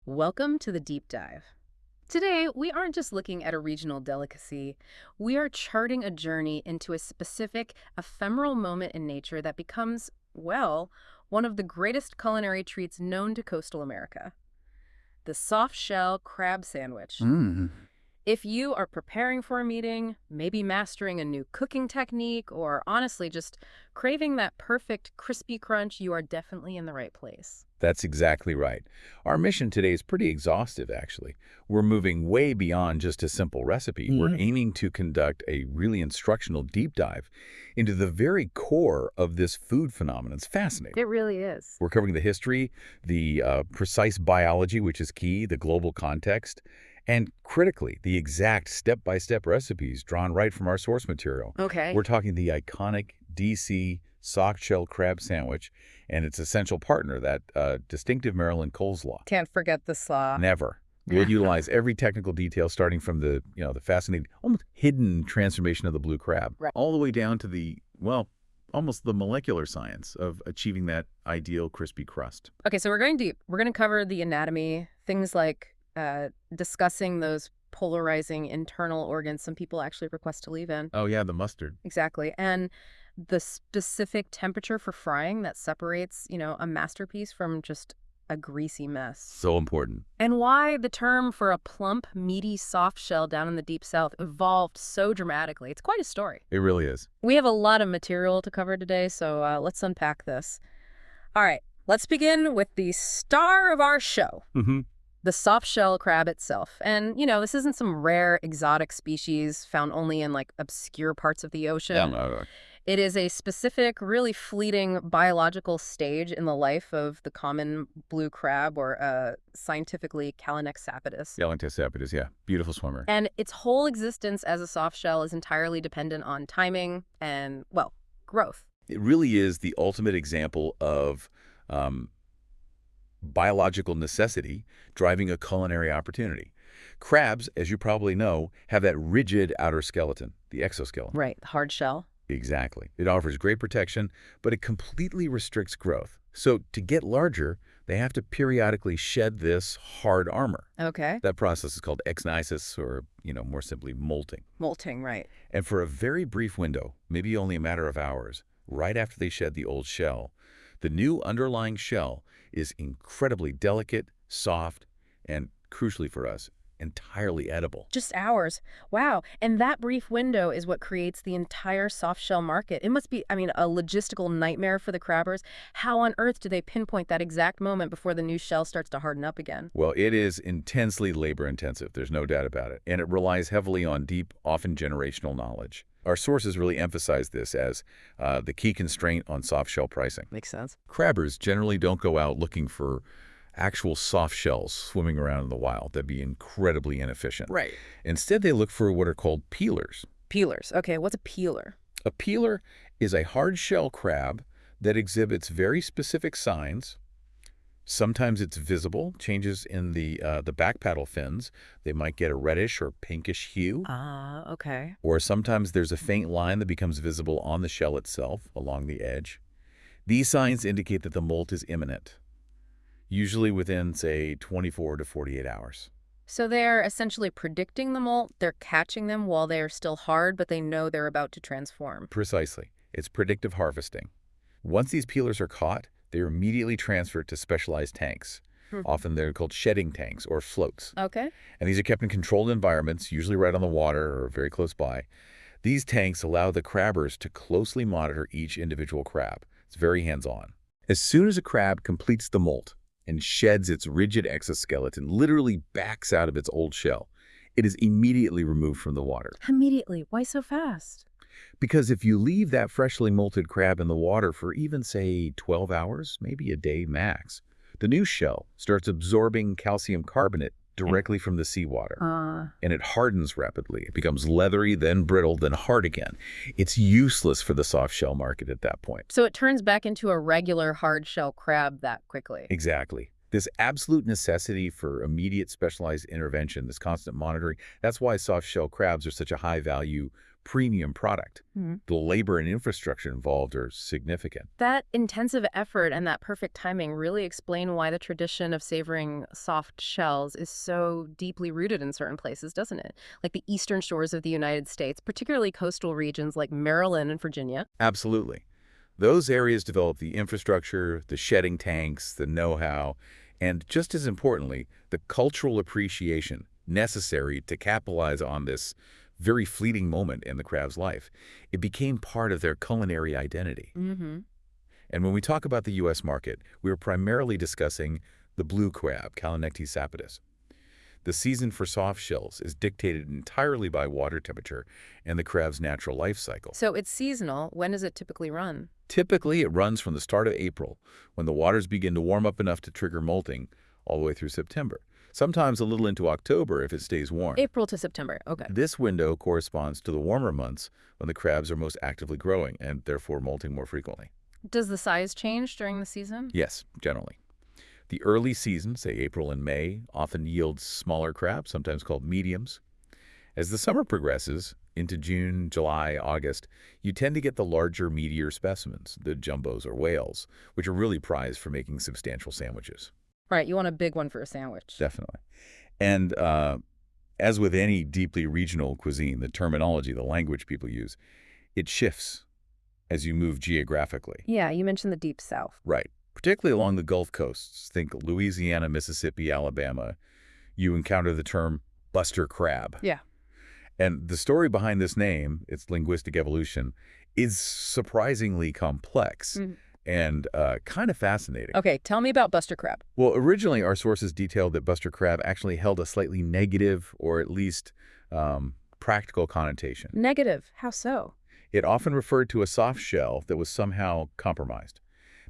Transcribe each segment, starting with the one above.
Welcome to the Deep Dive. Today, we aren't just looking at a regional delicacy, we are charting a journey into a specific, ephemeral moment in nature that becomes, well, one of the greatest culinary treats known to coastal America, the soft shell crab sandwich. Mm. If you are preparing for a meeting, maybe mastering a new cooking technique, or honestly just craving that perfect crispy crunch, you are definitely in the right place. That's exactly right. Our mission today is pretty exhaustive, actually. We're moving way beyond just a simple recipe. We're aiming to conduct a really instructional deep dive into the very core of this food phenomenon. It's fascinating. It really is. We're covering the history, the precise biology, which is key, the global context, and critically, the exact step-by-step recipes drawn right from our source material. Okay. We're talking the iconic DC soft-shell crab sandwich and its essential partner, that distinctive Maryland coleslaw. Can't forget the slaw. Never. We'll utilize every technical detail, starting from the fascinating, almost hidden transformation of the blue crab, Right. all the way down to the, well, almost the molecular science of achieving that ideal crispy crust. Okay, so we're going deep. We're going to cover the anatomy, things like discussing those polarizing internal organs some people actually request to leave in. Oh, yeah, the mustard. Exactly. And the specific temperature for frying that separates, a masterpiece from just a greasy mess. So important. And why the term for a plump, meaty soft shell down in the Deep South evolved so dramatically. It's quite a story. It really is. We have a lot of material to cover today, so let's unpack this. All right, let's begin with the star of our show, Mm-hmm. the soft shell crab itself. And, this isn't some rare exotic species found only in obscure parts of the ocean. Yeah, no. It is a specific, really fleeting biological stage in the life of the common blue crab, or scientifically Calanex sapidus. Galactosapidus, yeah. Beautiful swimmer. And its whole existence as a soft shell is entirely dependent on timing and, well, growth. It really is the ultimate example of biological necessity driving a culinary opportunity. Crabs, as you probably know, have that rigid outer skeleton, the exoskeleton. Right, the hard shell. Exactly. It offers great protection, but it completely restricts growth. So to get larger, they have to periodically shed this hard armor. Okay. That process is called exnisis, or, more simply molting. Molting, right. And for a very brief window, maybe only a matter of hours, right after they shed the old shell, the new underlying shell is incredibly delicate, soft, and crucially for us, entirely edible. Just hours. Wow. And that brief window is what creates the entire soft shell market. It must be, a logistical nightmare for the crabbers. How on earth do they pinpoint that exact moment before the new shell starts to harden up again? Well, it is intensely labor-intensive, there's no doubt about it, and it relies heavily on deep, often generational knowledge. Our sources really emphasize this as the key constraint on soft shell pricing. Makes sense. Crabbers generally don't go out looking for actual soft shells swimming around in the wild. That'd be incredibly inefficient. Right. Instead, they look for what are called peelers. Peelers. Okay, what's a peeler? A peeler is a hard shell crab that exhibits very specific signs. Sometimes it's visible, changes in the back paddle fins. They might get a reddish or pinkish hue. Okay. Or sometimes there's a faint line that becomes visible on the shell itself along the edge. These signs indicate that the molt is imminent, usually within, say, 24 to 48 hours. So they're essentially predicting the molt, they're catching them while they're still hard, but they know they're about to transform. Precisely. It's predictive harvesting. Once these peelers are caught, they're immediately transferred to specialized tanks. Often they're called shedding tanks or floats. Okay. And these are kept in controlled environments, usually right on the water or very close by. These tanks allow the crabbers to closely monitor each individual crab. It's very hands-on. As soon as a crab completes the molt and sheds its rigid exoskeleton, literally backs out of its old shell, it is immediately removed from the water. Immediately. Why so fast? Because if you leave that freshly molted crab in the water for even, say, 12 hours, maybe a day max, the new shell starts absorbing calcium carbonate directly from the seawater. And it hardens rapidly. It becomes leathery, then brittle, then hard again. It's useless for the soft shell market at that point. So it turns back into a regular hard shell crab that quickly. Exactly. This absolute necessity for immediate specialized intervention, this constant monitoring, that's why soft-shell crabs are such a high-value premium product. Hmm. The labor and infrastructure involved are significant. That intensive effort and that perfect timing really explain why the tradition of savoring soft shells is so deeply rooted in certain places, doesn't it? Like the eastern shores of the United States, particularly coastal regions like Maryland and Virginia. Absolutely. Those areas develop the infrastructure, the shedding tanks, the know-how, and just as importantly, the cultural appreciation necessary to capitalize on this very fleeting moment in the crab's life. It became part of their culinary identity. Mm-hmm. And when we talk about the U.S. market, we are primarily discussing the blue crab, Calanectes sapidus. The season for soft shells is dictated entirely by water temperature and the crab's natural life cycle. So it's seasonal. When does it typically run? Typically, it runs from the start of April, when the waters begin to warm up enough to trigger molting, all the way through September. Sometimes a little into October if it stays warm. April to September. Okay. This window corresponds to the warmer months when the crabs are most actively growing and therefore molting more frequently. Does the size change during the season? Yes, generally. The early season, say April and May, often yields smaller crabs, sometimes called mediums. As the summer progresses, into June, July, August, you tend to get the larger, meatier specimens, the jumbos or whales, which are really prized for making substantial sandwiches. Right. You want a big one for a sandwich. Definitely. And as with any deeply regional cuisine, the terminology, the language people use, it shifts as you move geographically. Yeah, you mentioned the Deep South. Right. Particularly along the Gulf coasts, think Louisiana, Mississippi, Alabama, you encounter the term buster crab. Yeah. And the story behind this name, its linguistic evolution, is surprisingly complex and kind of fascinating. Okay, tell me about buster crab. Well, originally our sources detailed that buster crab actually held a slightly negative or at least practical connotation. Negative. How so? It often referred to a soft shell that was somehow compromised.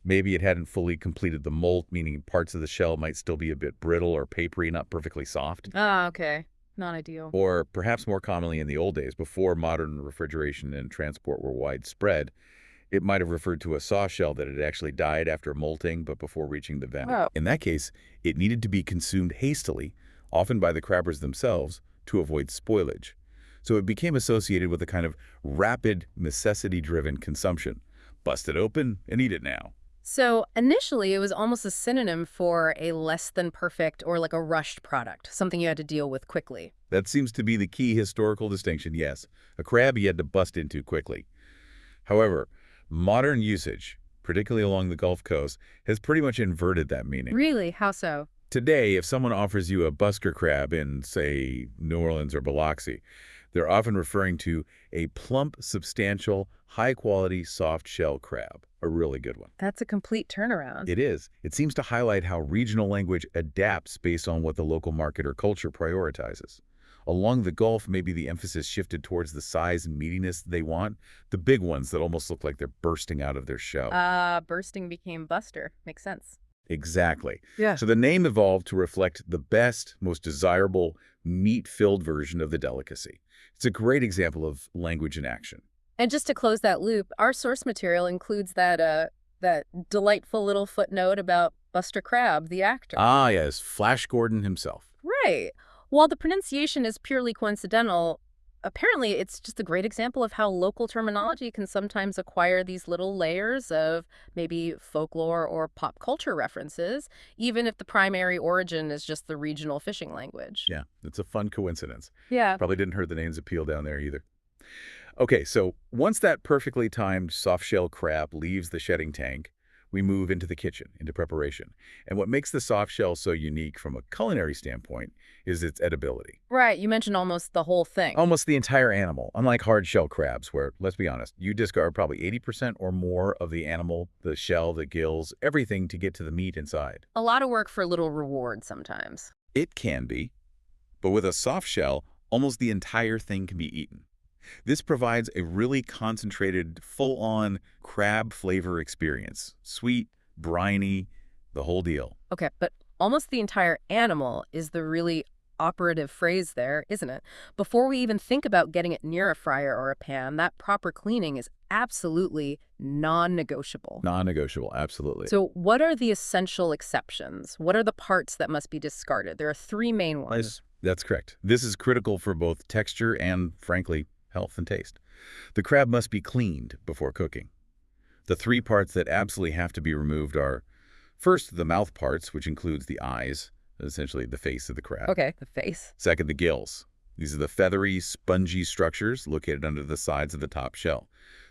Maybe it hadn't fully completed the molt, meaning parts of the shell might still be a bit brittle or papery, not perfectly soft. Ah, okay. Not ideal. Or perhaps more commonly in the old days, before modern refrigeration and transport were widespread, it might have referred to a soft shell that had actually died after molting but before reaching the vent. Oh. In that case, it needed to be consumed hastily, often by the crabbers themselves, to avoid spoilage. So it became associated with a kind of rapid, necessity-driven consumption. Bust it open and eat it now. So initially, it was almost a synonym for a less than perfect or like a rushed product, something you had to deal with quickly. That seems to be the key historical distinction, yes. A crab you had to bust into quickly. However, modern usage, particularly along the Gulf Coast, has pretty much inverted that meaning. Really? How so? Today, if someone offers you a buster crab in, say, New Orleans or Biloxi, they're often referring to a plump, substantial, high-quality soft-shell crab, a really good one. That's a complete turnaround. It is. It seems to highlight how regional language adapts based on what the local market or culture prioritizes. Along the Gulf, maybe the emphasis shifted towards the size and meatiness they want, the big ones that almost look like they're bursting out of their shell. Bursting became buster. Makes sense. Exactly. Yeah. So the name evolved to reflect the best, most desirable, meat-filled version of the delicacy. It's a great example of language in action. And just to close that loop, our source material includes that delightful little footnote about Buster Crabbe, the actor. Ah, yes, Flash Gordon himself. Right. While the pronunciation is purely coincidental, apparently it's just a great example of how local terminology can sometimes acquire these little layers of maybe folklore or pop culture references, even if the primary origin is just the regional fishing language. Yeah, it's a fun coincidence. Yeah. Probably didn't hurt the names appeal down there either. Okay, so once that perfectly timed soft-shell crab leaves the shedding tank, we move into the kitchen, into preparation. And what makes the soft shell so unique from a culinary standpoint is its edibility. Right. You mentioned almost the whole thing. Almost the entire animal, unlike hard-shell crabs, where, let's be honest, you discard probably 80% or more of the animal, the shell, the gills, everything to get to the meat inside. A lot of work for a little reward sometimes. It can be, but with a soft shell, almost the entire thing can be eaten. This provides a really concentrated, full-on crab flavor experience. Sweet, briny, the whole deal. Okay, but almost the entire animal is the really operative phrase there, isn't it? Before we even think about getting it near a fryer or a pan, that proper cleaning is absolutely non-negotiable. Non-negotiable, absolutely. So what are the essential exceptions? What are the parts that must be discarded? There are three main ones. That's correct. This is critical for both texture and, frankly, health and taste. The crab must be cleaned before cooking. The three parts that absolutely have to be removed are, first, the mouth parts, which includes the eyes, essentially the face of the crab. Okay, the face. Second, the gills. These are the feathery, spongy structures located under the sides of the top shell.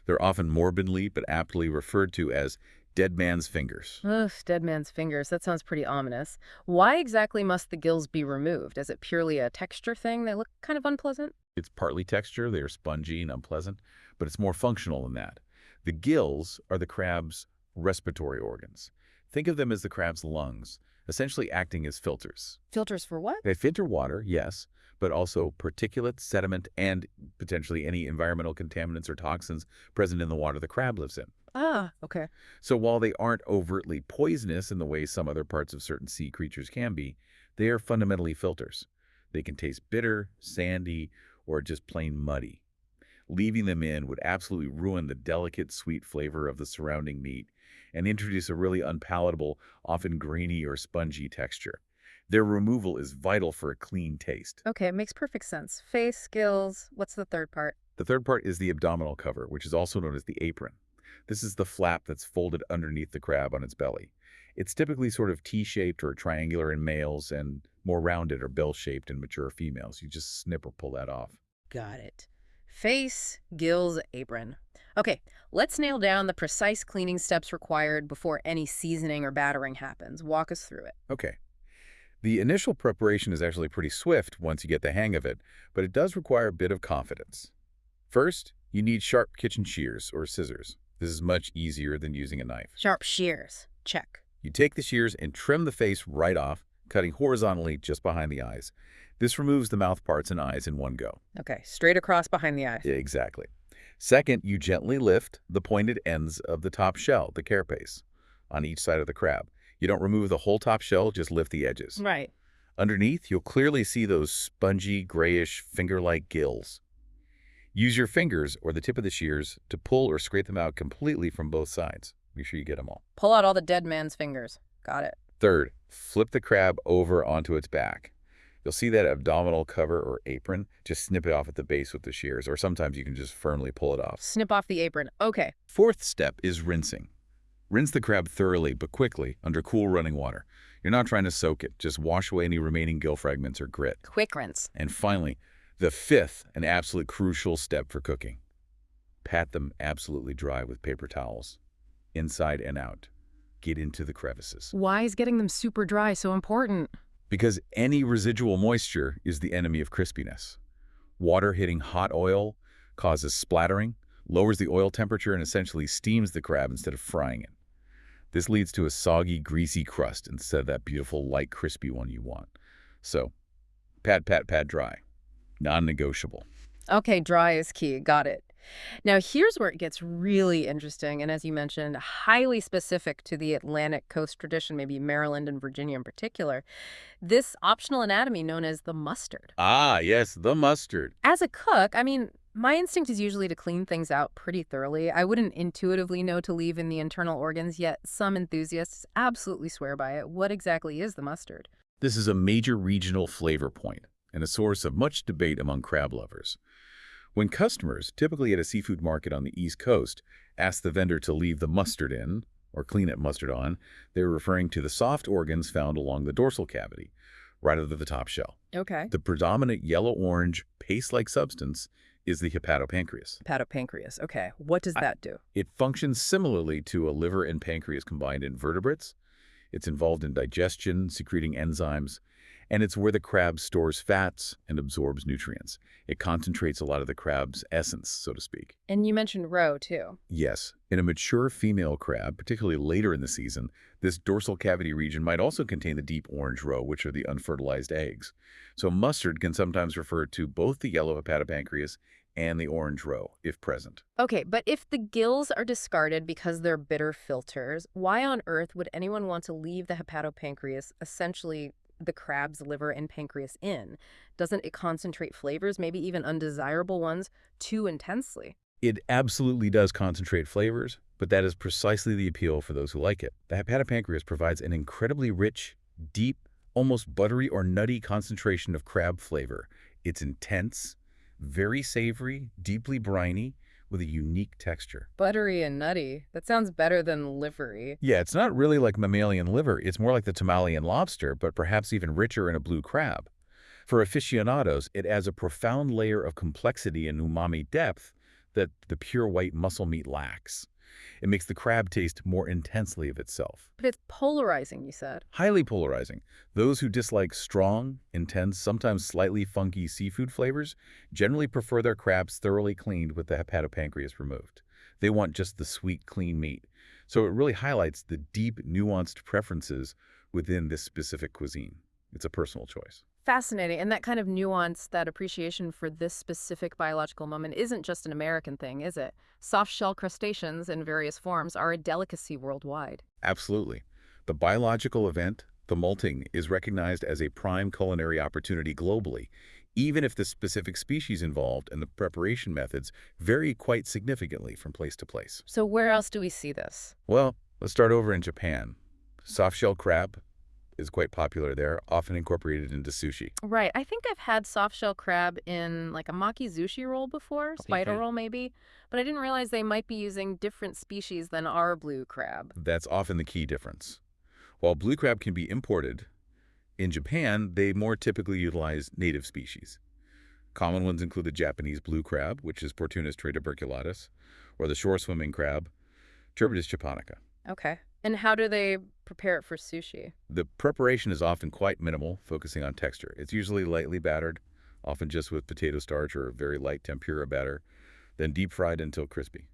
They're often morbidly but aptly referred to as dead man's fingers. Ugh, dead man's fingers. That sounds pretty ominous. Why exactly must the gills be removed? Is it purely a texture thing? They look kind of unpleasant. It's partly texture, they are spongy and unpleasant, but it's more functional than that. The gills are the crab's respiratory organs. Think of them as the crab's lungs, essentially acting as filters. Filters for what? They filter water, yes, but also particulate, sediment, and potentially any environmental contaminants or toxins present in the water the crab lives in. Ah, okay. So while they aren't overtly poisonous in the way some other parts of certain sea creatures can be, they are fundamentally filters. They can taste bitter, sandy, or just plain muddy. Leaving them in would absolutely ruin the delicate, sweet flavor of the surrounding meat and introduce a really unpalatable, often grainy or spongy texture. Their removal is vital for a clean taste. Okay, it makes perfect sense. Face, gills. What's the third part? The third part is the abdominal cover, which is also known as the apron. This is the flap that's folded underneath the crab on its belly. It's typically sort of T-shaped or triangular in males and more rounded or bell-shaped in mature females. You just snip or pull that off. Got it. Face, gills, apron. Okay, let's nail down the precise cleaning steps required before any seasoning or battering happens. Walk us through it. Okay. The initial preparation is actually pretty swift once you get the hang of it, but it does require a bit of confidence. First, you need sharp kitchen shears or scissors. This is much easier than using a knife. Sharp shears. Check. You take the shears and trim the face right off, cutting horizontally just behind the eyes. This removes the mouth parts and eyes in one go. Okay, straight across behind the eye. Exactly. Second, you gently lift the pointed ends of the top shell, the carapace, on each side of the crab. You don't remove the whole top shell, just lift the edges. Right. Underneath, you'll clearly see those spongy, grayish, finger-like gills. Use your fingers or the tip of the shears to pull or scrape them out completely from both sides. Make sure you get them all. Pull out all the dead man's fingers. Got it. Third, flip the crab over onto its back. You'll see that abdominal cover or apron. Just snip it off at the base with the shears, or sometimes you can just firmly pull it off. Snip off the apron. Okay. Fourth step is rinsing. Rinse the crab thoroughly but quickly under cool running water. You're not trying to soak it. Just wash away any remaining gill fragments or grit. Quick rinse. And finally, the fifth and absolute crucial step for cooking. Pat them absolutely dry with paper towels, inside and out. Get into the crevices. Why is getting them super dry so important? Because any residual moisture is the enemy of crispiness. Water hitting hot oil causes splattering, lowers the oil temperature, and essentially steams the crab instead of frying it. This leads to a soggy, greasy crust instead of that beautiful, light, crispy one you want. So, pat, pat, pat dry. Non-negotiable. Okay, dry is key. Got it. Now, here's where it gets really interesting, and as you mentioned, highly specific to the Atlantic coast tradition, maybe Maryland and Virginia in particular, this optional anatomy known as the mustard. Ah, yes, the mustard. As a cook, I mean, my instinct is usually to clean things out pretty thoroughly. I wouldn't intuitively know to leave in the internal organs, yet some enthusiasts absolutely swear by it. What exactly is the mustard? This is a major regional flavor point and a source of much debate among crab lovers. When customers, typically at a seafood market on the East Coast, ask the vendor to leave the mustard in, or clean it mustard on, they're referring to the soft organs found along the dorsal cavity, right under the top shell. Okay. The predominant yellow-orange, paste-like substance is the hepatopancreas. Hepatopancreas. Okay. What does that do? It functions similarly to a liver and pancreas combined in vertebrates. It's involved in digestion, secreting enzymes, and it's where the crab stores fats and absorbs nutrients. It concentrates a lot of the crab's essence, so to speak. And you mentioned roe, too. Yes, in a mature female crab, particularly later in the season, this dorsal cavity region might also contain the deep orange roe, which are the unfertilized eggs. So mustard can sometimes refer to both the yellow hepatopancreas and the orange roe, if present. Okay, but if the gills are discarded because they're bitter filters, why on earth would anyone want to leave the hepatopancreas essentially the crab's liver and pancreas in? Doesn't it concentrate flavors, maybe even undesirable ones, too intensely? It absolutely does concentrate flavors, but that is precisely the appeal for those who like it. The hepatopancreas provides an incredibly rich, deep, almost buttery or nutty concentration of crab flavor. It's intense, very savory, deeply briny, with a unique texture. Buttery and nutty. That sounds better than livery. Yeah, it's not really like mammalian liver. It's more like the Tamalian lobster, but perhaps even richer in a blue crab. For aficionados, it adds a profound layer of complexity and umami depth that the pure white muscle meat lacks. It makes the crab taste more intensely of itself. But it's polarizing, you said. Highly polarizing. Those who dislike strong, intense, sometimes slightly funky seafood flavors generally prefer their crabs thoroughly cleaned with the hepatopancreas removed. They want just the sweet, clean meat. So it really highlights the deep, nuanced preferences within this specific cuisine. It's a personal choice. Fascinating. And that kind of nuance, that appreciation for this specific biological moment isn't just an American thing, is it? Soft-shell crustaceans in various forms are a delicacy worldwide. Absolutely. The biological event, the molting, is recognized as a prime culinary opportunity globally, even if the specific species involved and the preparation methods vary quite significantly from place to place. So where else do we see this? Well, let's start over in Japan. Soft-shell crab is quite popular there, often incorporated into sushi. Right. I think I've had soft-shell crab in like a maki sushi roll before, spider Okay. roll maybe, but I didn't realize they might be using different species than our blue crab. That's often the key difference. While blue crab can be imported, in Japan, they more typically utilize native species. Common ones include the Japanese blue crab, which is Portunus tuberculatus, or the shore-swimming crab, Turbitus japonica. Okay. And how do they prepare it for sushi? The preparation is often quite minimal, focusing on texture. It's usually lightly battered, often just with potato starch or very light tempura batter, then deep fried until crispy.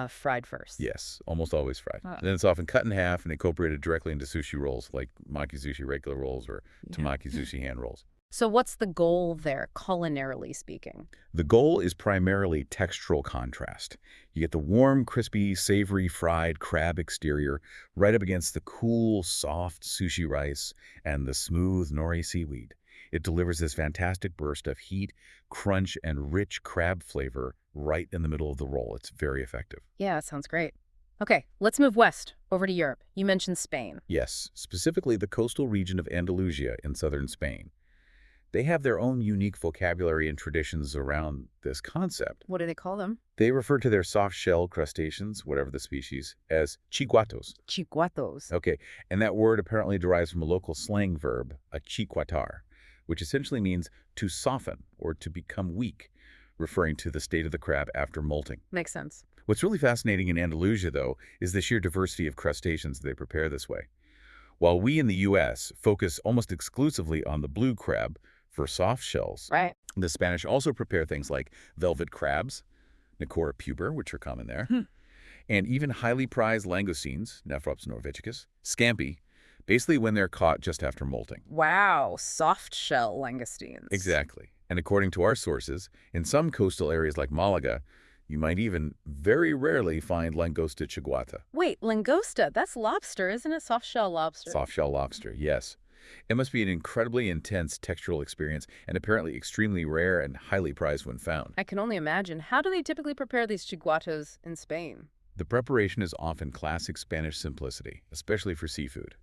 Fried first. Yes, almost always fried. Ah. Then it's often cut in half and incorporated directly into sushi rolls, like maki sushi regular rolls or Yeah. tamaki sushi hand rolls. So what's the goal there, culinarily speaking? The goal is primarily textural contrast. You get the warm, crispy, savory fried crab exterior right up against the cool, soft sushi rice and the smooth nori seaweed. It delivers this fantastic burst of heat, crunch, and rich crab flavor right in the middle of the roll. It's very effective. Yeah, sounds great. Okay, let's move west, over to Europe. You mentioned Spain. Yes, specifically the coastal region of Andalusia in southern Spain. They have their own unique vocabulary and traditions around this concept. What do they call them? They refer to their soft-shell crustaceans, whatever the species, as chiguatos. Chicuatos. Okay, and that word apparently derives from a local slang verb, a chiquatar, which essentially means to soften or to become weak, referring to the state of the crab after molting. Makes sense. What's really fascinating in Andalusia, though, is the sheer diversity of crustaceans they prepare this way. While we in the U.S. focus almost exclusively on the blue crab for soft shells, Right. the Spanish also prepare things like velvet crabs, Nicora puber, which are common there, and even highly prized langoustines, Nephrops norvegicus, scampi, basically when they're caught just after molting. Wow, soft shell langoustines. Exactly. And according to our sources, in some coastal areas like Malaga, you might even very rarely find langosta chiguata, Wait, langosta, that's lobster, isn't it? Soft shell lobster. soft-shell lobster, yes. It must be an incredibly intense textural experience and apparently extremely rare and highly prized when found. I can only imagine. How do they typically prepare these chiguatos in Spain? The preparation is often classic Spanish simplicity, especially for seafood.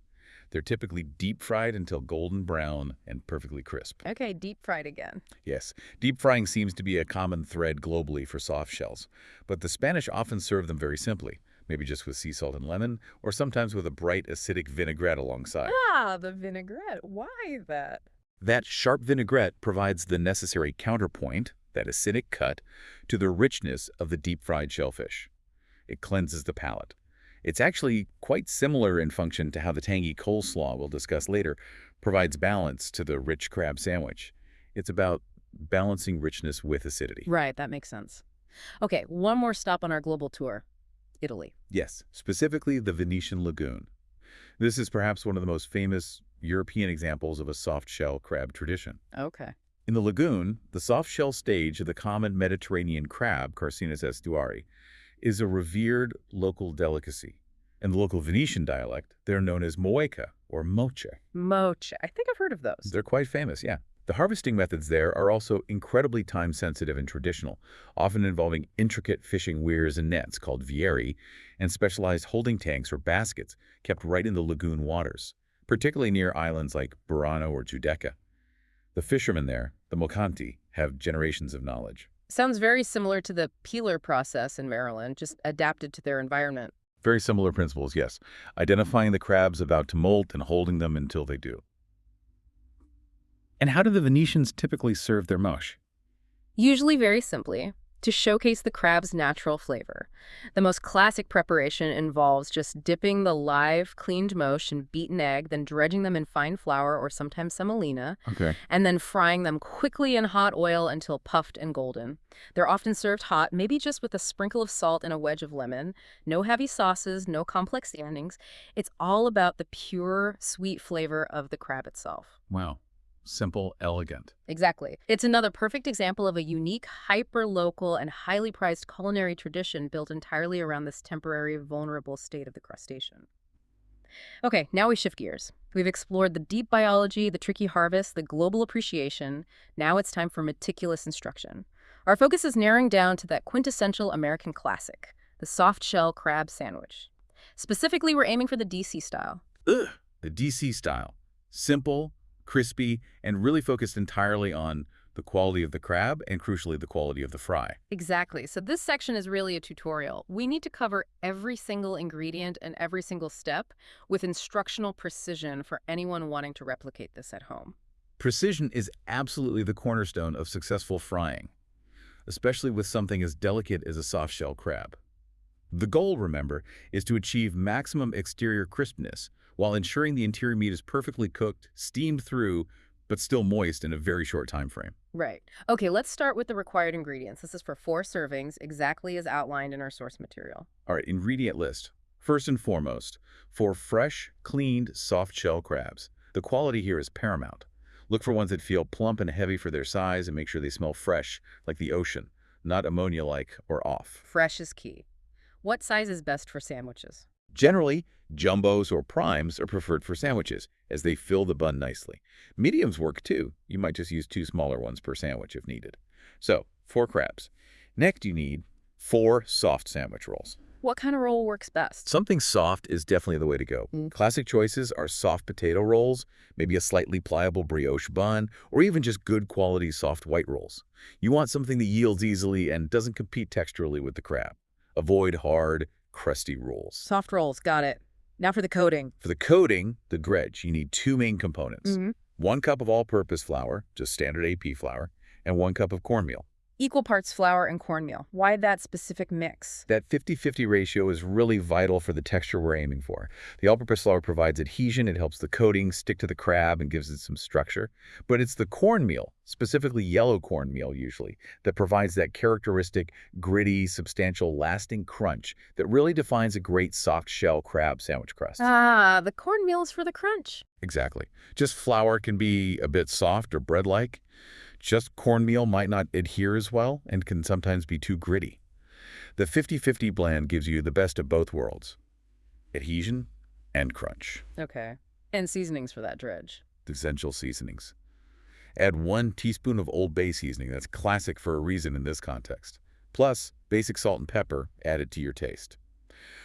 They're typically deep fried until golden brown and perfectly crisp. Okay, deep fried again. Yes, deep frying seems to be a common thread globally for soft shells, but the Spanish often serve them very simply, maybe just with sea salt and lemon, or sometimes with a bright acidic vinaigrette alongside. Ah, the vinaigrette. Why that? That sharp vinaigrette provides the necessary counterpoint, that acidic cut, to the richness of the deep-fried shellfish. It cleanses the palate. It's actually quite similar in function to how the tangy coleslaw we'll discuss later provides balance to the rich crab sandwich. It's about balancing richness with acidity. Right, that makes sense. Okay, one more stop on our global tour. Italy. Yes, specifically the Venetian lagoon. This is perhaps one of the most famous European examples of a soft-shell crab tradition. Okay. In the lagoon, the soft-shell stage of the common Mediterranean crab, Carcinus estuari, is a revered local delicacy. In the local Venetian dialect, they're known as moeca, or moche. Moche. I think I've heard of those. They're quite famous, yeah. The harvesting methods there are also incredibly time-sensitive and traditional, often involving intricate fishing weirs and nets called vieri, and specialized holding tanks or baskets kept right in the lagoon waters, particularly near islands like Burano or Giudecca. The fishermen there, the Mocanti, have generations of knowledge. Sounds very similar to the peeler process in Maryland, just adapted to their environment. Very similar principles, yes. Identifying the crabs about to molt and holding them until they do. And how do the Venetians typically serve their moche? Usually very simply, to showcase the crab's natural flavor. The most classic preparation involves just dipping the live, cleaned moche in beaten egg, then dredging them in fine flour or sometimes semolina, Okay. and then frying them quickly in hot oil until puffed and golden. They're often served hot, maybe just with a sprinkle of salt and a wedge of lemon. No heavy sauces, no complex seasonings. It's all about the pure, sweet flavor of the crab itself. Wow. Simple, elegant. Exactly. It's another perfect example of a unique, hyper-local, and highly prized culinary tradition built entirely around this temporary, vulnerable state of the crustacean. Okay, now we shift gears. We've explored the deep biology, the tricky harvest, the global appreciation. Now it's time for meticulous instruction. Our focus is narrowing down to that quintessential American classic, the soft-shell crab sandwich. Specifically, we're aiming for the DC style. Ugh. The DC style. Simple, crispy, and really focused entirely on the quality of the crab and, crucially, the quality of the fry. Exactly. So this section is really a tutorial. We need to cover every single ingredient and every single step with instructional precision for anyone wanting to replicate this at home. Precision is absolutely the cornerstone of successful frying, especially with something as delicate as a soft-shell crab. The goal, remember, is to achieve maximum exterior crispness while ensuring the interior meat is perfectly cooked, steamed through, but still moist in a very short time frame. Right. Okay, let's start with the required ingredients. This is for 4 servings, exactly as outlined in our source material. All right, ingredient list. First and foremost, for fresh, cleaned, soft-shell crabs, the quality here is paramount. Look for ones that feel plump and heavy for their size and make sure they smell fresh, like the ocean, not ammonia-like or off. Fresh is key. What size is best for sandwiches? Generally, jumbos or primes are preferred for sandwiches, as they fill the bun nicely. Mediums work too. You might just use 2 smaller ones per sandwich if needed. So, 4 crabs. Next, you need 4 soft sandwich rolls. What kind of roll works best? Something soft is definitely the way to go. Classic choices are soft potato rolls, maybe a slightly pliable brioche bun, or even just good quality soft white rolls. You want something that yields easily and doesn't compete texturally with the crab. Avoid hard, crusty rolls. Soft rolls, got it. Now for the coating. For the coating, the dredge, you need 2 main components. 1 cup of all-purpose flour, just standard AP flour, and 1 cup of cornmeal. Equal parts flour and cornmeal. Why that specific mix? That 50-50 ratio is really vital for the texture we're aiming for. The all-purpose flour provides adhesion, it helps the coating stick to the crab and gives it some structure. But it's the cornmeal, specifically yellow cornmeal usually, that provides that characteristic, gritty, substantial, lasting crunch that really defines a great soft-shell crab sandwich crust. Ah, the cornmeal is for the crunch. Exactly. Just flour can be a bit soft or bread-like. Just cornmeal might not adhere as well and can sometimes be too gritty. The 50-50 blend gives you the best of both worlds, adhesion and crunch. Okay. And seasonings for that dredge. The essential seasonings. Add 1 teaspoon of Old Bay seasoning. That's classic for a reason in this context. Plus, basic salt and pepper added to your taste.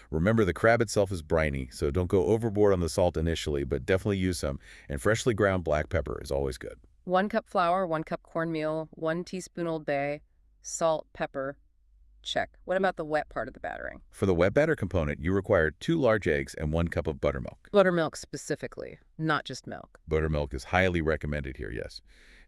Remember, the crab itself is briny, so don't go overboard on the salt initially, but definitely use some, and freshly ground black pepper is always good. 1 cup flour, 1 cup cornmeal, 1 teaspoon Old Bay, salt, pepper. Check. What about the wet part of the battering? For the wet batter component, you require 2 large eggs and 1 cup of buttermilk. Buttermilk specifically, not just milk. Buttermilk is highly recommended here, yes.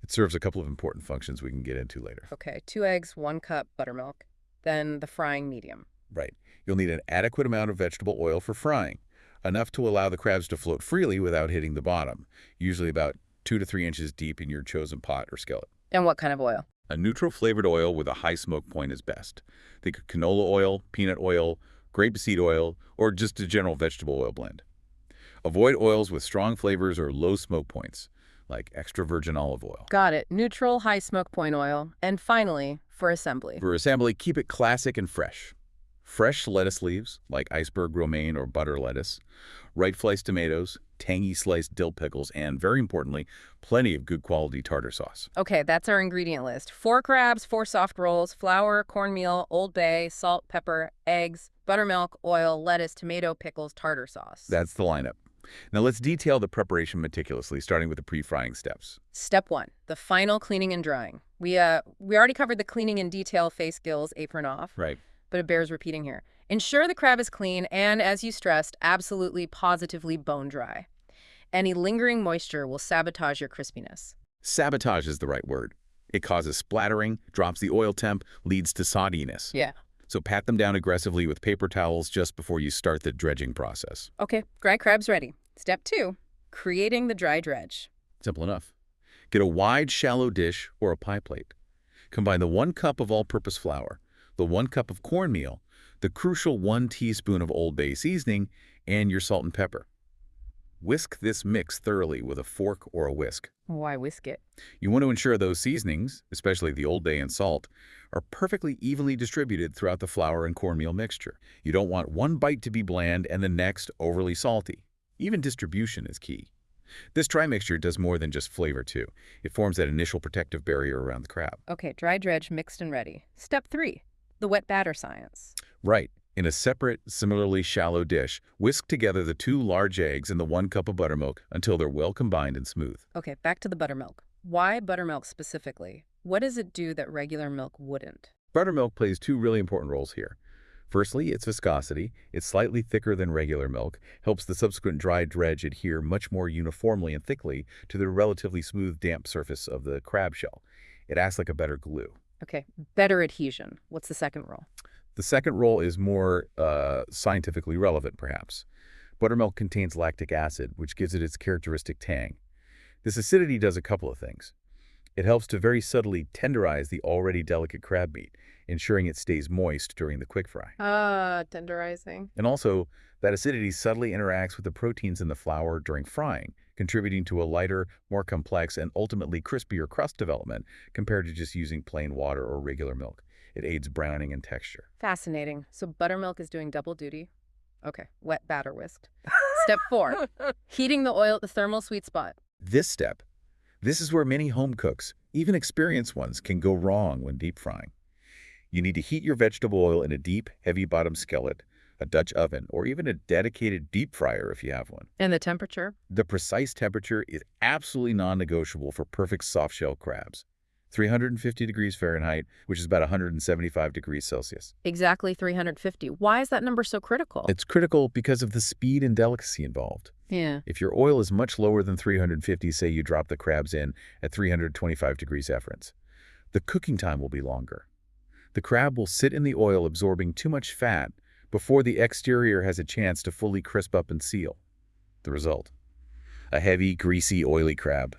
It serves a couple of important functions we can get into later. Okay, 2 eggs, 1 cup buttermilk. Then the frying medium. Right. You'll need an adequate amount of vegetable oil for frying, enough to allow the crabs to float freely without hitting the bottom, usually about 2 to 3 inches deep in your chosen pot or skillet. And what kind of oil? A neutral flavored oil with a high smoke point is best. Think of canola oil, peanut oil, grapeseed oil, or just a general vegetable oil blend. Avoid oils with strong flavors or low smoke points, like extra virgin olive oil. Got it. Neutral, high smoke point oil. And finally, for assembly. For assembly, keep it classic and fresh. Fresh lettuce leaves, like iceberg romaine or butter lettuce, right sliced tomatoes, tangy sliced dill pickles, and, very importantly, plenty of good quality tartar sauce. Okay, that's our ingredient list. 4 crabs, 4 soft rolls, flour, cornmeal, Old Bay, salt, pepper, eggs, buttermilk, oil, lettuce, tomato, pickles, tartar sauce. That's the lineup. Now let's detail the preparation meticulously, starting with the pre-frying steps. Step 1, the final cleaning and drying. We already covered the cleaning in detail, face, gills, apron off, Right. but it bears repeating here. Ensure the crab is clean and, as you stressed, absolutely positively bone dry. Any lingering moisture will sabotage your crispiness. Sabotage is the right word. It causes splattering, drops the oil temp, leads to sogginess. Yeah. So pat them down aggressively with paper towels just before you start the dredging process. Okay, dry crab's ready. Step 2, creating the dry dredge. Simple enough. Get a wide, shallow dish or a pie plate. Combine the 1 cup of all-purpose flour, the 1 cup of cornmeal, the crucial 1 teaspoon of Old Bay seasoning, and your salt and pepper. Whisk this mix thoroughly with a fork or a whisk. Why whisk it? You want to ensure those seasonings, especially the Old Bay and salt, are perfectly evenly distributed throughout the flour and cornmeal mixture. You don't want one bite to be bland and the next overly salty. Even distribution is key. This dry mixture does more than just flavor too. It forms that initial protective barrier around the crab. Okay, dry dredge mixed and ready. Step 3, the wet batter science. Right. In a separate, similarly shallow dish, whisk together the 2 large eggs and the 1 cup of buttermilk until they're well combined and smooth. Okay, back to the buttermilk. Why buttermilk specifically? What does it do that regular milk wouldn't? Buttermilk plays 2 really important roles here. Firstly, its viscosity. It's slightly thicker than regular milk, helps the subsequent dry dredge adhere much more uniformly and thickly to the relatively smooth, damp surface of the crab shell. It acts like a better glue. Okay, better adhesion. What's the second role? The second role is more scientifically relevant, perhaps. Buttermilk contains lactic acid, which gives it its characteristic tang. This acidity does a couple of things. It helps to very subtly tenderize the already delicate crab meat, ensuring it stays moist during the quick fry. Tenderizing. And also, that acidity subtly interacts with the proteins in the flour during frying, contributing to a lighter, more complex, and ultimately crispier crust development compared to just using plain water or regular milk. It aids browning and texture. Fascinating. So buttermilk is doing double duty? Okay, wet batter whisked. Step 4, heating the oil at the thermal sweet spot. This is where many home cooks, even experienced ones, can go wrong when deep frying. You need to heat your vegetable oil in a deep, heavy-bottomed skillet, a Dutch oven, or even a dedicated deep fryer if you have one. And the temperature? The precise temperature is absolutely non-negotiable for perfect soft-shell crabs. 350 degrees Fahrenheit, which is about 175 degrees Celsius. Exactly 350. Why is that number so critical? It's critical because of the speed and delicacy involved. Yeah. If your oil is much lower than 350, say you drop the crabs in at 325 degrees efferents, the cooking time will be longer. The crab will sit in the oil absorbing too much fat before the exterior has a chance to fully crisp up and seal. The result? A heavy, greasy, oily crab.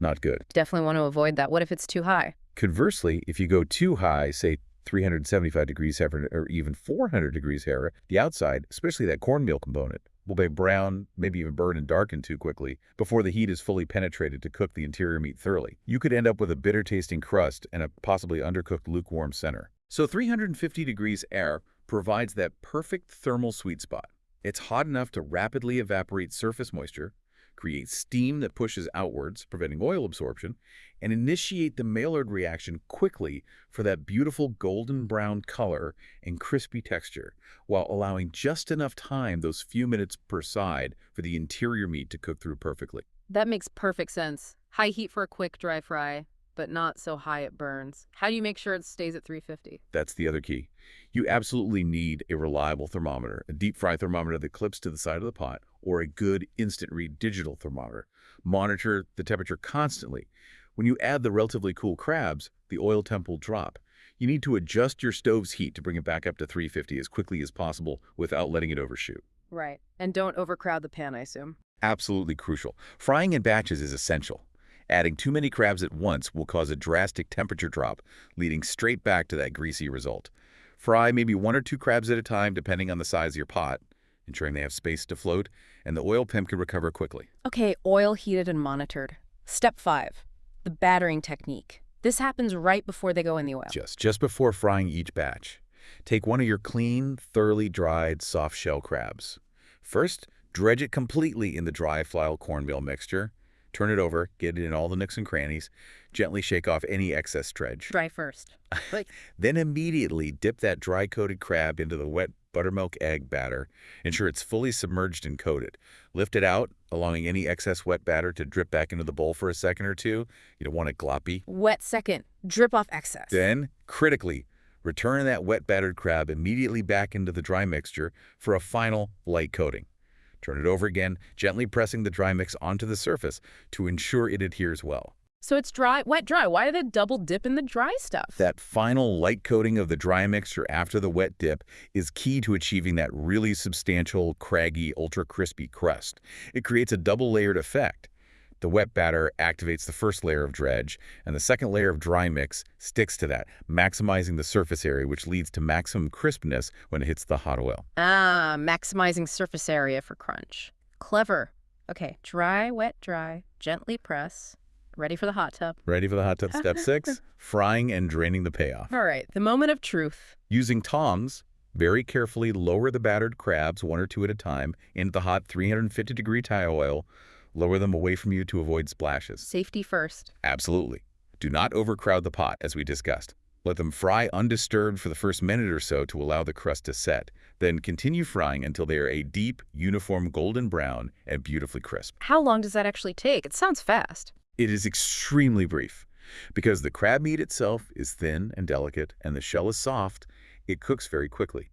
Not good. Definitely want to avoid that. What if it's too high? Conversely, if you go too high, say 375 degrees Fahrenheit or even 400 degrees Fahrenheit, the outside, especially that cornmeal component, will be brown, maybe even burn and darken too quickly before the heat is fully penetrated to cook the interior meat thoroughly. You could end up with a bitter-tasting crust and a possibly undercooked lukewarm center. So 350 degrees air provides that perfect thermal sweet spot. It's hot enough to rapidly evaporate surface moisture, create steam that pushes outwards, preventing oil absorption, and initiate the Maillard reaction quickly for that beautiful golden brown color and crispy texture, while allowing just enough time, those few minutes per side, for the interior meat to cook through perfectly. That makes perfect sense. High heat for a quick dry fry, but not so high it burns. How do you make sure it stays at 350? That's the other key. You absolutely need a reliable thermometer, a deep fry thermometer that clips to the side of the pot, or a good instant read digital thermometer. Monitor the temperature constantly. When you add the relatively cool crabs, the oil temp will drop. You need to adjust your stove's heat to bring it back up to 350 as quickly as possible without letting it overshoot. Right. And don't overcrowd the pan, I assume. Absolutely crucial. Frying in batches is essential. Adding too many crabs at once will cause a drastic temperature drop, leading straight back to that greasy result. Fry maybe 1 or 2 crabs at a time, depending on the size of your pot, ensuring they have space to float, and the oil pimp can recover quickly. Okay, oil heated and monitored. Step 5, the battering technique. This happens right before they go in the oil. Just before frying each batch, take one of your clean, thoroughly dried, soft-shell crabs. First, Dredge it completely in the dry flail cornmeal mixture. Turn it over, get it in all the nooks and crannies. Gently shake off any excess dredge. Dry first. But Then immediately dip that dry-coated crab into the wet buttermilk egg batter. Ensure it's fully submerged and coated. Lift it out, allowing any excess wet batter to drip back into the bowl for a second or two. You don't want it gloppy. wet second. Drip off excess. Then, critically, return that wet battered crab immediately back into the dry mixture for a final light coating. Turn it over again, gently pressing the dry mix onto the surface to ensure it adheres well. So it's dry, wet, dry. Why the double dip in the dry stuff? That final light coating of the dry mixture after the wet dip is key to achieving that really substantial, craggy, ultra-crispy crust. It creates a double-layered effect. The wet batter activates the first layer of dredge, and the second layer of dry mix sticks to that, maximizing the surface area, which leads to maximum crispness when it hits the hot oil. Ah, maximizing surface area for crunch. Clever. Okay, dry, wet, dry. Gently press. Ready for the hot tub. Ready for the hot tub? Step 6, frying and draining the payoff. All right, the moment of truth. Using tongs, very carefully lower the battered crabs 1 or 2 at a time into the hot 350-degree tile oil. Lower them away from you to avoid splashes. Safety first. Absolutely. Do not overcrowd the pot, as we discussed. Let them fry undisturbed for the first minute or so to allow the crust to set. Then continue frying until they are a deep, uniform golden brown and beautifully crisp. How long does that actually take? It sounds fast. It is extremely brief. Because the crab meat itself is thin and delicate and the shell is soft, it cooks very quickly.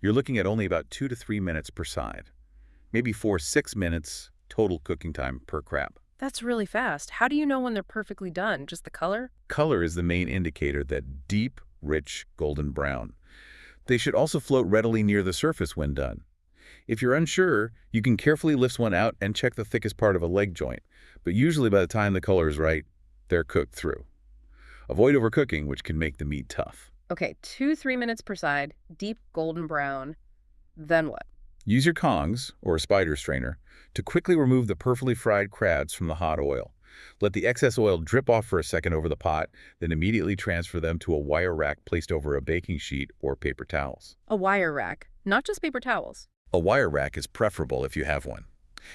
You're looking at only about 2 to 3 minutes per side. Maybe 4-6 minutes total cooking time per crab. That's really fast. How do you know when they're perfectly done? Just the color? Color is the main indicator, that deep, rich, golden brown. They should also float readily near the surface when done. If you're unsure, you can carefully lift one out and check the thickest part of a leg joint, but usually by the time the color is right, they're cooked through. Avoid overcooking, which can make the meat tough. Okay, 2-3 minutes per side, deep golden brown. Then what? Use your Kongs, or a spider strainer, to quickly remove the perfectly fried crabs from the hot oil. Let the excess oil drip off for a second over the pot, then immediately transfer them to a wire rack placed over a baking sheet or paper towels. A wire rack, not just paper towels. A wire rack is preferable if you have one.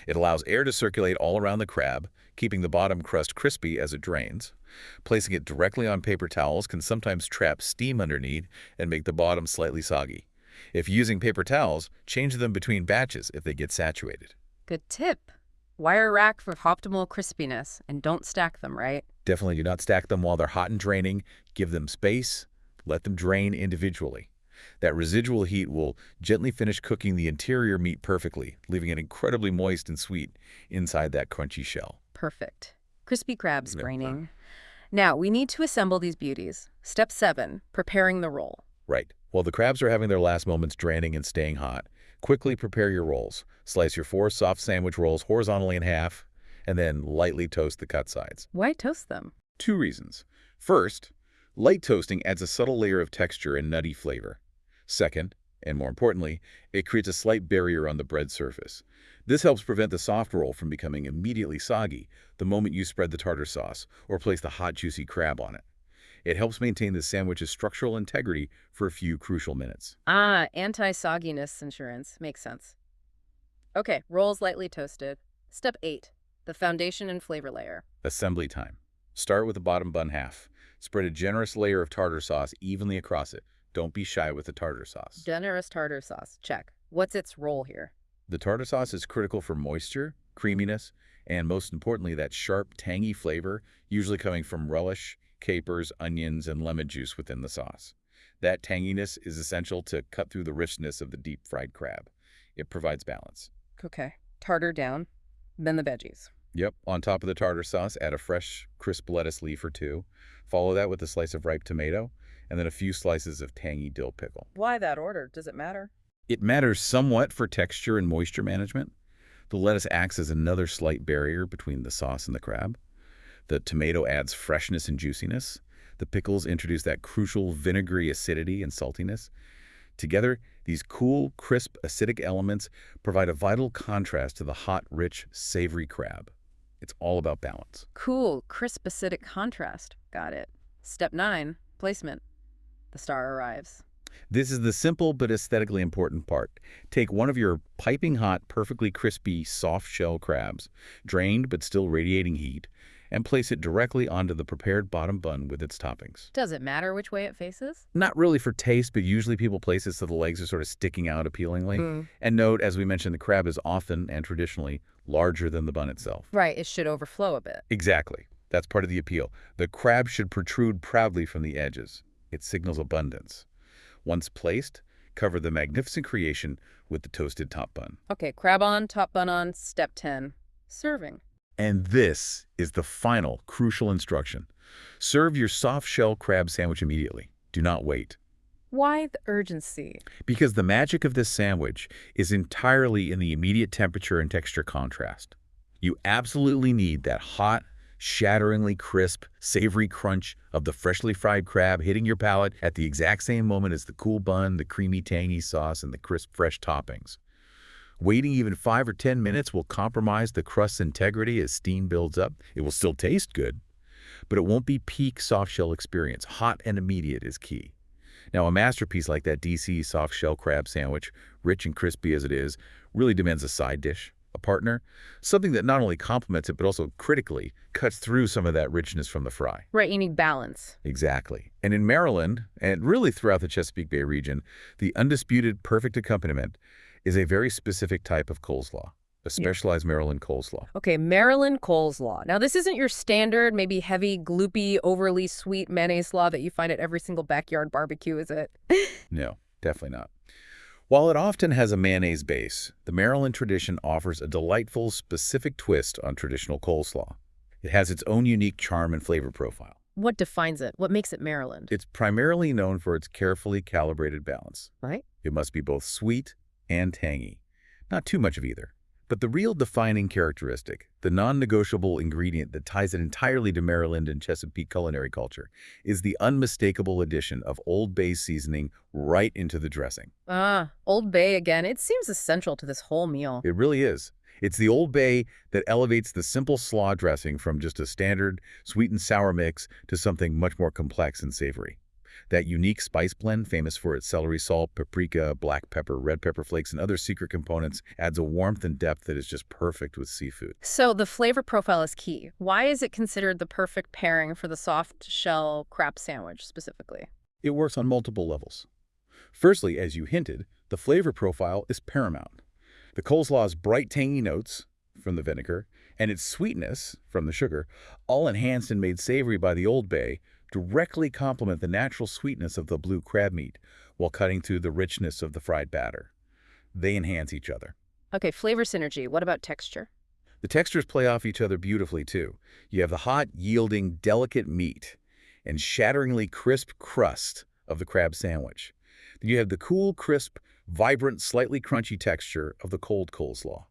It allows air to circulate all around the crab, keeping the bottom crust crispy as it drains. Placing it directly on paper towels can sometimes trap steam underneath and make the bottom slightly soggy. If using paper towels, change them between batches if they get saturated. Good tip. Wire rack for optimal crispiness, and don't stack them, right? Definitely do not stack them while they're hot and draining. Give them space. Let them drain individually. That residual heat will gently finish cooking the interior meat perfectly, leaving it incredibly moist and sweet inside that crunchy shell. Perfect. Crispy crabs Yeah. draining. Now, we need to assemble these beauties. Step 7, preparing the roll. Right. While the crabs are having their last moments draining and staying hot, quickly prepare your rolls. Slice your 4 soft sandwich rolls horizontally in half, and then lightly toast the cut sides. Why toast them? 2 reasons. First, light toasting adds a subtle layer of texture and nutty flavor. Second, and more importantly, it creates a slight barrier on the bread surface. This helps prevent the soft roll from becoming immediately soggy the moment you spread the tartar sauce or place the hot, juicy crab on it. It helps maintain the sandwich's structural integrity for a few crucial minutes. Ah, anti-sogginess insurance. Makes sense. Okay, rolls lightly toasted. Step 8, the foundation and flavor layer. Assembly time. Start with the bottom bun half. Spread a generous layer of tartar sauce evenly across it. Don't be shy with the tartar sauce. Generous tartar sauce. Check. What's its role here? The tartar sauce is critical for moisture, creaminess, and most importantly, that sharp, tangy flavor, usually coming from relish, capers, onions, and lemon juice within the sauce. That tanginess is essential to cut through the richness of the deep-fried crab. It provides balance. Okay. Tartar down, then the veggies. Yep, on top of the tartar sauce, add a fresh, crisp lettuce leaf or 2. Follow that with a slice of ripe tomato, and then a few slices of tangy dill pickle. Why that order? Does it matter? It matters somewhat for texture and moisture management. The lettuce acts as another slight barrier between the sauce and the crab. The tomato adds freshness and juiciness. The pickles introduce that crucial vinegary acidity and saltiness. Together, these cool, crisp, acidic elements provide a vital contrast to the hot, rich, savory crab. It's all about balance. Cool, crisp, acidic contrast. Got it. Step 9, placement. The star arrives. This is the simple but aesthetically important part. Take one of your piping hot, perfectly crispy, soft-shell crabs, drained but still radiating heat, and place it directly onto the prepared bottom bun with its toppings. Does it matter which way it faces? Not really for taste, but usually people place it so the legs are sort of sticking out appealingly. And note, as we mentioned, the crab is often and traditionally larger than the bun itself. Right, it should overflow a bit. Exactly. That's part of the appeal. The crab should protrude proudly from the edges. It signals abundance. Once placed, cover the magnificent creation with the toasted top bun. Okay, crab on, top bun on, step 10. Serving. And this is the final crucial instruction. Serve your soft-shell crab sandwich immediately. Do not wait. Why the urgency? Because the magic of this sandwich is entirely in the immediate temperature and texture contrast. You absolutely need that hot, shatteringly crisp, savory crunch of the freshly fried crab hitting your palate at the exact same moment as the cool bun, the creamy, tangy sauce, and the crisp, fresh toppings. Waiting even 5 or 10 minutes will compromise the crust's integrity as steam builds up. It will still taste good, but it won't be peak soft-shell experience. Hot and immediate is key. Now, a masterpiece like that DC soft-shell crab sandwich, rich and crispy as it is, really demands a side dish, a partner, something that not only complements it, but also critically cuts through some of that richness from the fry. Right, you need balance. Exactly. And in Maryland, and really throughout the Chesapeake Bay region, the undisputed perfect accompaniment is a very specific type of coleslaw, a specialized Maryland coleslaw. Okay, Maryland coleslaw. Now, this isn't your standard, maybe heavy, gloopy, overly sweet mayonnaise slaw that you find at every single backyard barbecue, is it? No, definitely not. While it often has a mayonnaise base, the Maryland tradition offers a delightful, specific twist on traditional coleslaw. It has its own unique charm and flavor profile. What defines it? What makes it Maryland? It's primarily known for its carefully calibrated balance. Right? It must be both sweet and tangy. Not too much of either. But the real defining characteristic, the non-negotiable ingredient that ties it entirely to Maryland and Chesapeake culinary culture, is the unmistakable addition of Old Bay seasoning right into the dressing. Old Bay again. It seems essential to this whole meal. It really is. It's the Old Bay that elevates the simple slaw dressing from just a standard sweet and sour mix to something much more complex and savory. That unique spice blend, famous for its celery salt, paprika, black pepper, red pepper flakes, and other secret components, adds a warmth and depth that is just perfect with seafood. So the flavor profile is key. Why is it considered the perfect pairing for the soft shell crab sandwich specifically? It works on multiple levels. Firstly, as you hinted, the flavor profile is paramount. The coleslaw's bright, tangy notes from the vinegar and its sweetness from the sugar, all enhanced and made savory by the Old Bay, directly complement the natural sweetness of the blue crab meat while cutting through the richness of the fried batter. They enhance each other. Okay, flavor synergy. What about texture? The textures play off each other beautifully, too. You have the hot, yielding, delicate meat and shatteringly crisp crust of the crab sandwich. Then you have the cool, crisp, vibrant, slightly crunchy texture of the cold coleslaw.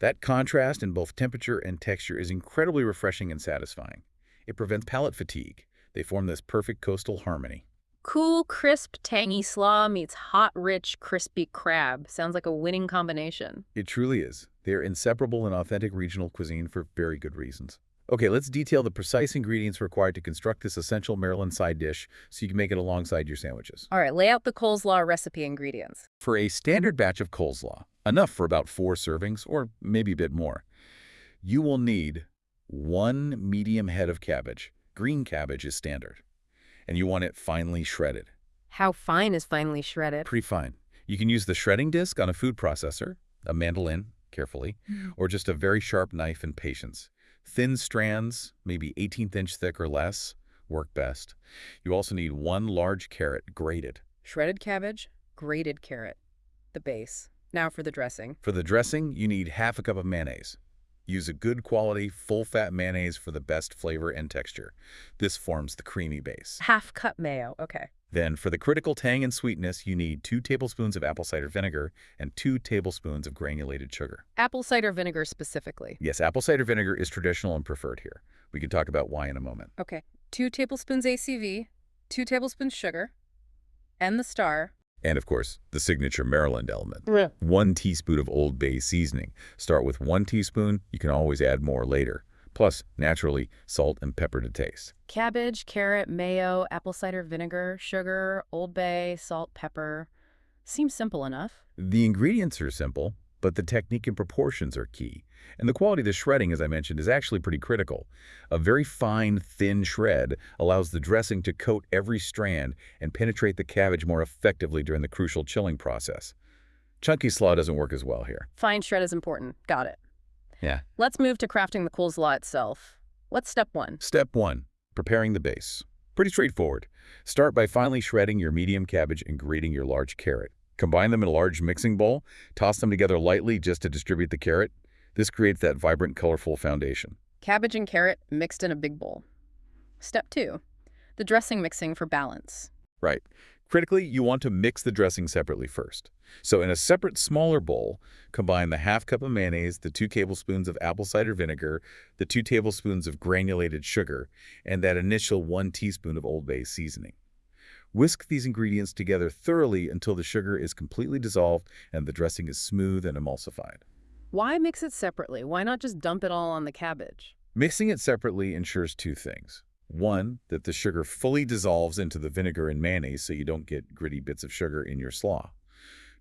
That contrast in both temperature and texture is incredibly refreshing and satisfying. It prevents palate fatigue. They form this perfect coastal harmony. Cool, crisp, tangy slaw meets hot, rich, crispy crab. Sounds like a winning combination. It truly is. They are inseparable in authentic regional cuisine for very good reasons. Okay, let's detail the precise ingredients required to construct this essential Maryland side dish so you can make it alongside your sandwiches. All right, lay out the coleslaw recipe ingredients. For a standard batch of coleslaw, enough for about 4 servings or maybe a bit more, you will need 1 medium head of cabbage. Green cabbage is standard, and you want it finely shredded. How fine is finely shredded? Pretty fine. You can use the shredding disc on a food processor, a mandolin, carefully, or just a very sharp knife and patience. Thin strands, maybe 1/18 inch thick or less, work best. You also need 1 large carrot, grated. Shredded cabbage, grated carrot. The base. Now for the dressing. For the dressing, you need ½ cup of mayonnaise. Use a good quality, full-fat mayonnaise for the best flavor and texture. This forms the creamy base. ½ cup mayo, okay. Then, for the critical tang and sweetness, you need 2 tablespoons of apple cider vinegar and 2 tablespoons of granulated sugar. Apple cider vinegar specifically. Yes, apple cider vinegar is traditional and preferred here. We can talk about why in a moment. Okay. 2 tablespoons ACV, 2 tablespoons sugar, and the star. And, of course, the signature Maryland element. Yeah. 1 teaspoon of Old Bay seasoning. Start with 1 teaspoon. You can always add more later. plus, naturally, salt and pepper to taste. Cabbage, carrot, mayo, apple cider vinegar, sugar, Old Bay, salt, pepper. Seems simple enough. The ingredients are simple, but the technique and proportions are key. And the quality of the shredding, as I mentioned, is actually pretty critical. A very fine, thin shred allows the dressing to coat every strand and penetrate the cabbage more effectively during the crucial chilling process. Chunky slaw doesn't work as well here. Fine shred is important. Got it. Yeah. Let's move to crafting the coleslaw itself. What's step one? Step 1. Preparing the base. Pretty straightforward. Start by finely shredding your medium cabbage and grating your large carrot. Combine them in a large mixing bowl. Toss them together lightly just to distribute the carrot. This creates that vibrant, colorful foundation. Cabbage and carrot mixed in a big bowl. Step two, the dressing mixing for balance. Right. Critically, you want to mix the dressing separately first. So in a separate, smaller bowl, combine the half cup of mayonnaise, the 2 tablespoons of apple cider vinegar, the 2 tablespoons of granulated sugar, and that initial 1 teaspoon of Old Bay seasoning. Whisk these ingredients together thoroughly until the sugar is completely dissolved and the dressing is smooth and emulsified. Why mix it separately? Why not just dump it all on the cabbage? Mixing it separately ensures 2 things. 1, that the sugar fully dissolves into the vinegar and mayonnaise so you don't get gritty bits of sugar in your slaw.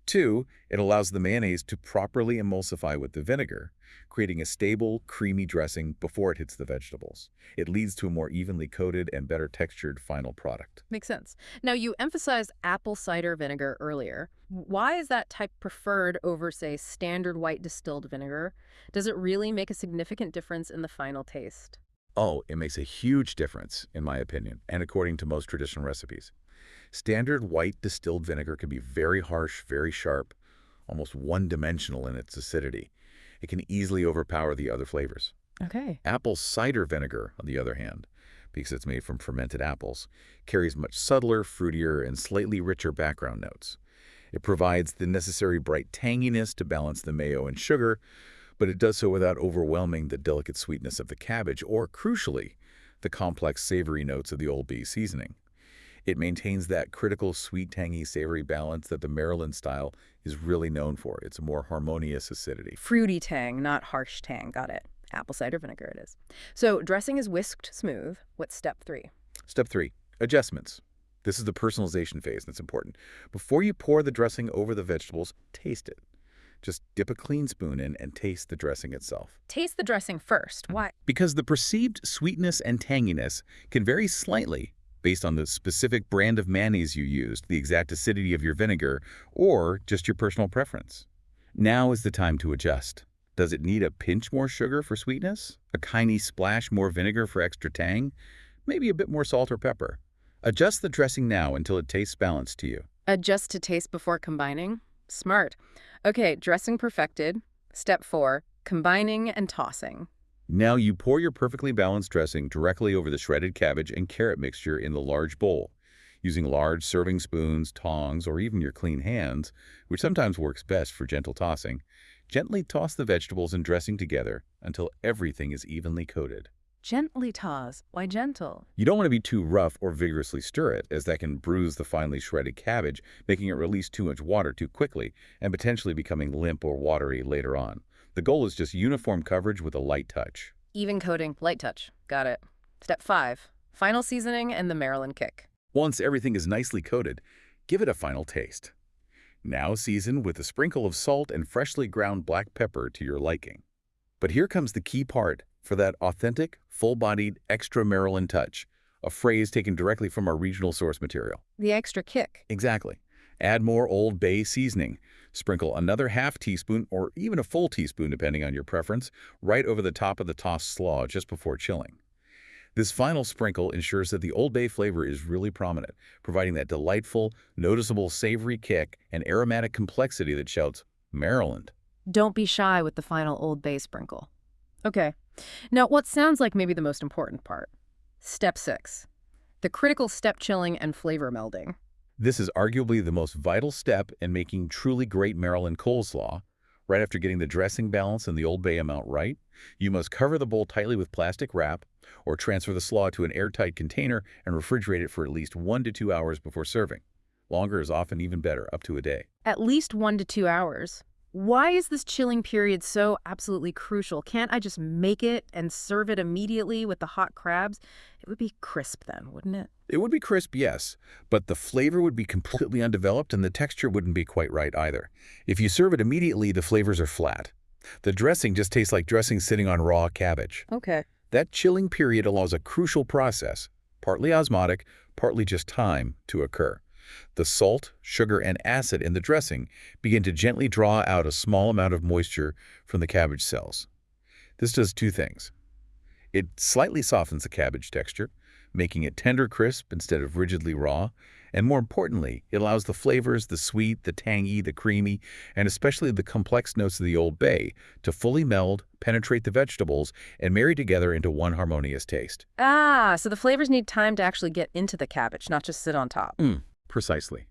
2, it allows the mayonnaise to properly emulsify with the vinegar, creating a stable, creamy dressing before it hits the vegetables. It leads to a more evenly coated and better textured final product. Makes sense. Now, you emphasized apple cider vinegar earlier. Why is that type preferred over, say, standard white distilled vinegar? Does it really make a significant difference in the final taste? Oh, it makes a huge difference, in my opinion, and according to most traditional recipes. Standard white distilled vinegar can be very harsh, very sharp, almost one-dimensional in its acidity. It can easily overpower the other flavors. Okay. Apple cider vinegar, on the other hand, because it's made from fermented apples, carries much subtler, fruitier, and slightly richer background notes. It provides the necessary bright tanginess to balance the mayo and sugar, but it does so without overwhelming the delicate sweetness of the cabbage or, crucially, the complex savory notes of the Old Bay seasoning. It maintains that critical sweet, tangy, savory balance that the Maryland style is really known for. It's a more harmonious acidity. Fruity tang, not harsh tang. Got it. Apple cider vinegar it is. So dressing is whisked smooth. What's step 3? Step 3, adjustments. This is the personalization phase, and it's important. Before you pour the dressing over the vegetables, taste it. Just dip a clean spoon in and taste the dressing itself. Taste the dressing first. Why? Because the perceived sweetness and tanginess can vary slightly based on the specific brand of mayonnaise you used, the exact acidity of your vinegar, or just your personal preference. Now is the time to adjust. Does it need a pinch more sugar for sweetness? A tiny splash more vinegar for extra tang? Maybe a bit more salt or pepper. Adjust the dressing now until it tastes balanced to you. Adjust to taste before combining? Smart. Okay, dressing perfected. Step 4, combining and tossing. Now you pour your perfectly balanced dressing directly over the shredded cabbage and carrot mixture in the large bowl. Using large serving spoons, tongs, or even your clean hands, which sometimes works best for gentle tossing, gently toss the vegetables and dressing together until everything is evenly coated. Gently toss. Why gentle? You don't want to be too rough or vigorously stir it, as that can bruise the finely shredded cabbage, making it release too much water too quickly and potentially becoming limp or watery later on. The goal is just uniform coverage with a light touch. Even coating, light touch. Got it. Step 5, final seasoning and the Maryland kick. Once everything is nicely coated, give it a final taste. Now season with a sprinkle of salt and freshly ground black pepper to your liking. But here comes the key part for that authentic, full-bodied, extra Maryland touch, a phrase taken directly from our regional source material. The extra kick. Exactly. Add more Old Bay seasoning. Sprinkle another half teaspoon or even a full teaspoon, depending on your preference, right over the top of the tossed slaw just before chilling. This final sprinkle ensures that the Old Bay flavor is really prominent, providing that delightful, noticeable savory kick and aromatic complexity that shouts, Maryland. Don't be shy with the final Old Bay sprinkle. Okay. Now, what sounds like maybe the most important part. Step 6, the critical step chilling and flavor melding. This is arguably the most vital step in making truly great Maryland coleslaw. Right after getting the dressing balance and the Old Bay amount right, you must cover the bowl tightly with plastic wrap or transfer the slaw to an airtight container and refrigerate it for at least 1 to 2 hours before serving. Longer is often even better, up to a day. At least 1 to 2 hours. Why is this chilling period so absolutely crucial? Can't I just make it and serve it immediately with the hot crabs? It would be crisp then, wouldn't it? It would be crisp, yes, but the flavor would be completely undeveloped and the texture wouldn't be quite right either. If you serve it immediately, the flavors are flat. The dressing just tastes like dressing sitting on raw cabbage. Okay. That chilling period allows a crucial process, partly osmotic, partly just time, to occur. The salt, sugar, and acid in the dressing begin to gently draw out a small amount of moisture from the cabbage cells. This does two things. It slightly softens the cabbage texture, making it tender crisp instead of rigidly raw, and more importantly, it allows the flavors, the sweet, the tangy, the creamy, and especially the complex notes of the Old Bay to fully meld, penetrate the vegetables, and marry together into one harmonious taste. Ah, so the flavors need time to actually get into the cabbage, not just sit on top. Precisely.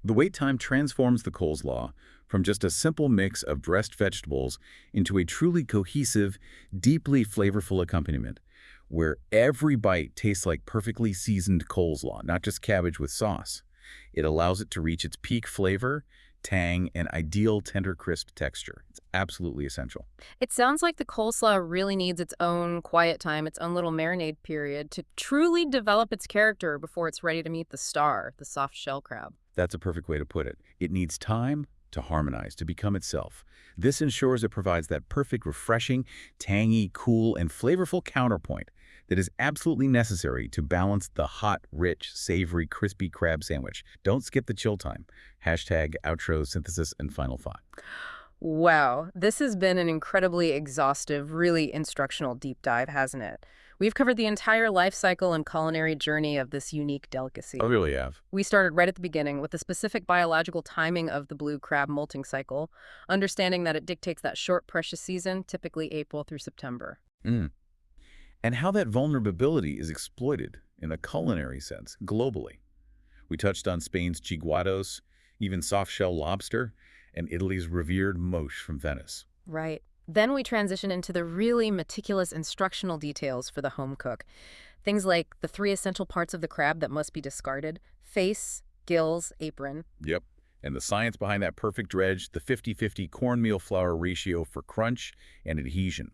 The wait time transforms the coleslaw from just a simple mix of dressed vegetables into a truly cohesive, deeply flavorful accompaniment, where every bite tastes like perfectly seasoned coleslaw, not just cabbage with sauce. It allows it to reach its peak flavor, tang, and ideal tender crisp texture. It's absolutely essential. It sounds like the coleslaw really needs its own quiet time, its own little marinade period to truly develop its character before it's ready to meet the star, the soft shell crab. That's a perfect way to put it. It needs time to harmonize, to become itself. This ensures it provides that perfect, refreshing, tangy, cool, and flavorful counterpoint that is absolutely necessary to balance the hot, rich, savory, crispy crab sandwich. Don't skip the chill time. Hashtag outro, synthesis, and final thought. Wow, this has been an incredibly exhaustive, really instructional deep dive, hasn't it? We've covered the entire life cycle and culinary journey of this unique delicacy. I really have. We started right at the beginning with the specific biological timing of the blue crab molting cycle, understanding that it dictates that short, precious season, typically April through September. And how that vulnerability is exploited in a culinary sense globally. We touched on Spain's chiguados, even soft-shell lobster, and Italy's revered moche from Venice. Right. Then we transition into the really meticulous instructional details for the home cook. Things like the 3 essential parts of the crab that must be discarded: face, gills, apron. Yep. And the science behind that perfect dredge, the 50-50 cornmeal flour ratio for crunch and adhesion.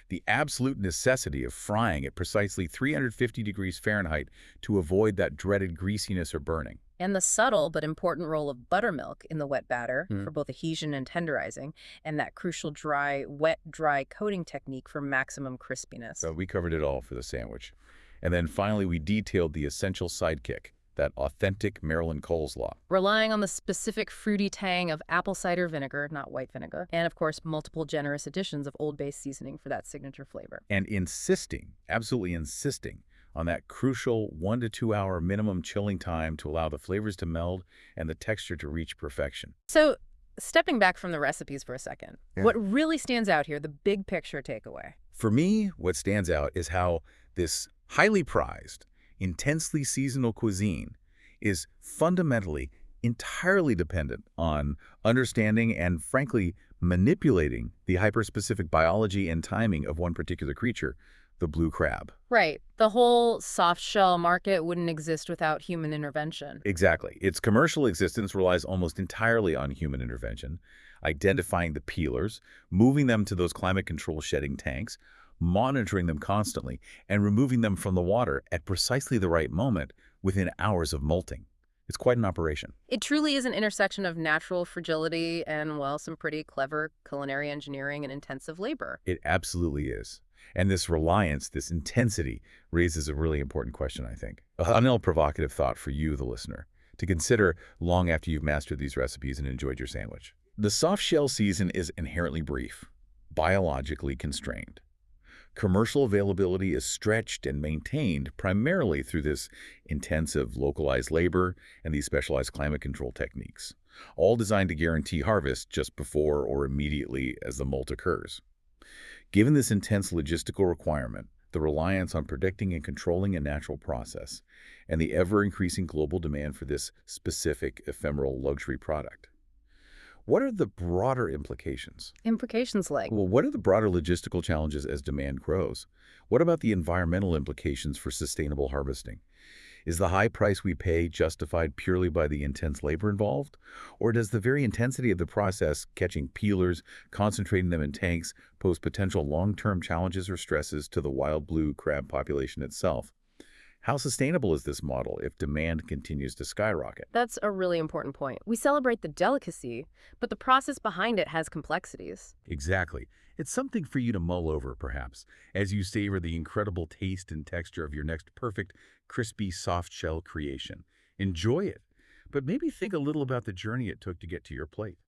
The absolute necessity of frying at precisely 350 degrees Fahrenheit to avoid that dreaded greasiness or burning. And the subtle but important role of buttermilk in the wet batter for both adhesion and tenderizing, and that crucial wet-dry coating technique for maximum crispiness. So we covered it all for the sandwich. And then finally, we detailed the essential sidekick, that authentic Maryland coleslaw. Relying on the specific fruity tang of apple cider vinegar, not white vinegar, and of course multiple generous additions of Old Bay seasoning for that signature flavor. And insisting, absolutely insisting, on that crucial 1 to 2 hour minimum chilling time to allow the flavors to meld and the texture to reach perfection. So, stepping back from the recipes for a second, what really stands out here, the big picture takeaway? For me, what stands out is how this highly prized, intensely seasonal cuisine is fundamentally entirely dependent on understanding and, frankly, manipulating the hyperspecific biology and timing of one particular creature, the blue crab. Right. The whole soft shell market wouldn't exist without human intervention. Exactly. Its commercial existence relies almost entirely on human intervention, identifying the peelers, moving them to those climate control shedding tanks, monitoring them constantly, and removing them from the water at precisely the right moment within hours of molting. It's quite an operation. It truly is an intersection of natural fragility and, well, some pretty clever culinary engineering and intensive labor. It absolutely is. And this reliance, this intensity, raises a really important question, I think. Another provocative thought for you, the listener, to consider long after you've mastered these recipes and enjoyed your sandwich. The soft shell season is inherently brief, biologically constrained. Commercial availability is stretched and maintained primarily through this intensive localized labor and these specialized climate control techniques, all designed to guarantee harvest just before or immediately as the molt occurs. Given this intense logistical requirement, the reliance on predicting and controlling a natural process, and the ever-increasing global demand for this specific ephemeral luxury product, what are the broader implications? Implications like? Well, what are the broader logistical challenges as demand grows? What about the environmental implications for sustainable harvesting? Is the high price we pay justified purely by the intense labor involved? Or does the very intensity of the process, catching peelers, concentrating them in tanks, pose potential long-term challenges or stresses to the wild blue crab population itself? How sustainable is this model if demand continues to skyrocket? That's a really important point. We celebrate the delicacy, but the process behind it has complexities. Exactly. It's something for you to mull over, perhaps, as you savor the incredible taste and texture of your next perfect, crispy, soft-shell creation. Enjoy it, but maybe think a little about the journey it took to get to your plate.